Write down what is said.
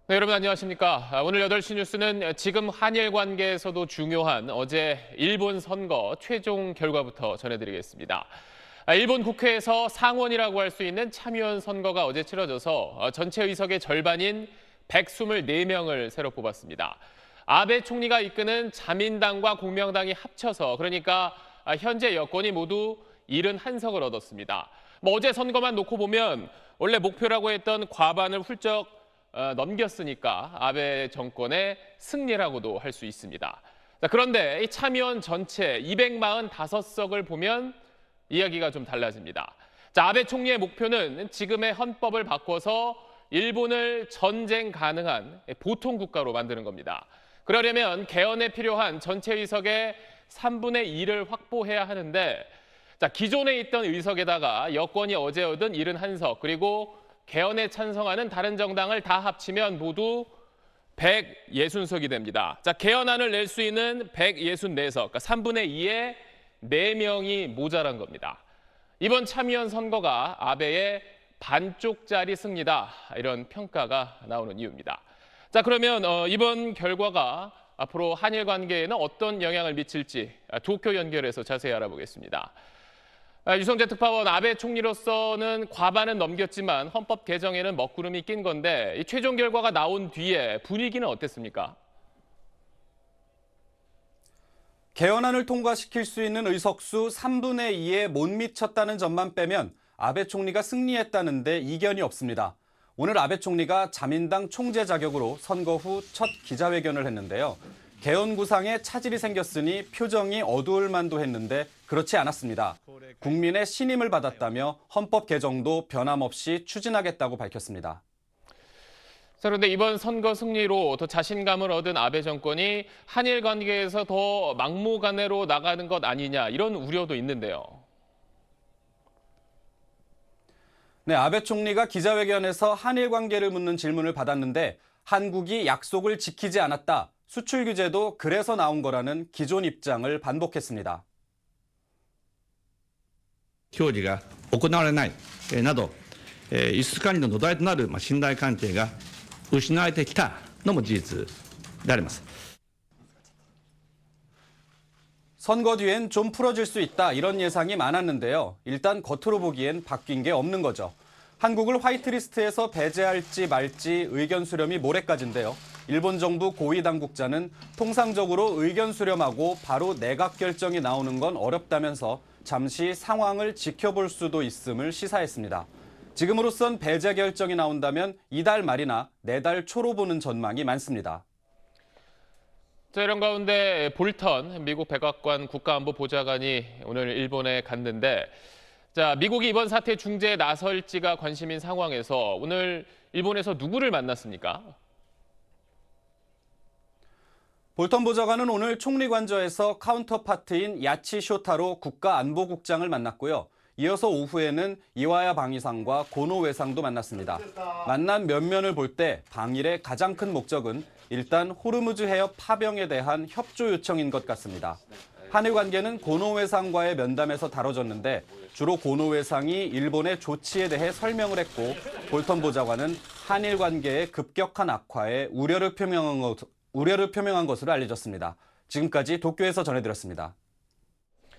네, 여러분 안녕하십니까. 오늘 8시 뉴스는 지금 한일 관계에서도 중요한 어제 일본 선거 최종 결과부터 전해드리겠습니다. 일본 국회에서 상원이라고 할 수 있는 참의원 선거가 어제 치러져서 전체 의석의 절반인 124명을 새로 뽑았습니다. 아베 총리가 이끄는 자민당과 공명당이 합쳐서 그러니까 현재 여권이 모두 71석을 얻었습니다. 어제 선거만 놓고 보면 원래 목표라고 했던 과반을 훌쩍 넘겼으니까 아베 정권의 승리라고도 할 수 있습니다. 그런데 이 참의원 전체 245석을 보면 이야기가 좀 달라집니다. 아베 총리의 목표는 지금의 헌법을 바꿔서 일본을 전쟁 가능한 보통 국가로 만드는 겁니다. 그러려면 개헌에 필요한 전체 의석의 3분의 2를 확보해야 하는데 기존에 있던 의석에다가 여권이 어제 얻은 71석 그리고 개헌에 찬성하는 다른 정당을 다 합치면 모두 160석이 됩니다. 개헌안을 낼 수 있는 164석, 그러니까 3분의 2의 4명이 모자란 겁니다. 이번 참의원 선거가 아베의 반쪽짜리 승리다, 이런 평가가 나오는 이유입니다. 그러면 이번 결과가 앞으로 한일 관계에는 어떤 영향을 미칠지 도쿄 연결해서 자세히 알아보겠습니다. 유성재 특파원, 아베 총리로서는 과반은 넘겼지만 헌법 개정에는 먹구름이 낀 건데 이 최종 결과가 나온 뒤에 분위기는 어땠습니까? 개헌안을 통과시킬 수 있는 의석수 3분의 2에 못 미쳤다는 점만 빼면 아베 총리가 승리했다는 데 이견이 없습니다. 오늘 아베 총리가 자민당 총재 자격으로 선거 후 첫 기자회견을 했는데요. 개헌 구상에 차질이 생겼으니 표정이 어두울 만도 했는데 그렇지 않았습니다. 국민의 신임을 받았다며 헌법 개정도 변함없이 추진하겠다고 밝혔습니다. 그런데 이번 선거 승리로 더 자신감을 얻은 아베 정권이 한일 관계에서 더 막무가내로 나가는 것 아니냐 이런 우려도 있는데요. 네, 아베 총리가 기자회견에서 한일 관계를 묻는 질문을 받았는데 한국이 약속을 지키지 않았다. 수출 규제도 그래서 나온 거라는 기존 입장을 반복했습니다. 協議が行われないなど、輸出管理の土台となる信頼関係が失われてきたのも事実であります。 선거 뒤엔 좀 풀어질 수 있다 이런 예상이 많았는데요. 일단 겉으로 보기엔 바뀐 게 없는 거죠. 한국을 화이트리스트에서 배제할지 말지 의견 수렴이 모레까지인데요. 일본 정부 고위 당국자는 통상적으로 의견 수렴하고 바로 내각 결정이 나오는 건 어렵다면서 잠시 상황을 지켜볼 수도 있음을 시사했습니다. 지금으로선 배제 결정이 나온다면 이달 말이나 내달 초로 보는 전망이 많습니다. 이런 가운데 볼턴 미국 백악관 국가안보보좌관이 오늘 일본에 갔는데 미국이 이번 사태 중재에 나설지가 관심인 상황에서 오늘 일본에서 누구를 만났습니까? 볼턴 보좌관은 오늘 총리 관저에서 카운터파트인 야치 쇼타로 국가안보국장을 만났고요. 이어서 오후에는 이와야 방위상과 고노 외상도 만났습니다. 만난 면면을 볼 때 방일의 가장 큰 목적은 일단 호르무즈 해협 파병에 대한 협조 요청인 것 같습니다. 한일 관계는 고노 외상과의 면담에서 다뤄졌는데 주로 고노 외상이 일본의 조치에 대해 설명을 했고 볼턴 보좌관은 한일 관계의 급격한 악화에 우려를 표명한 것으로 알려졌습니다. 지금까지 도쿄에서 전해드렸습니다.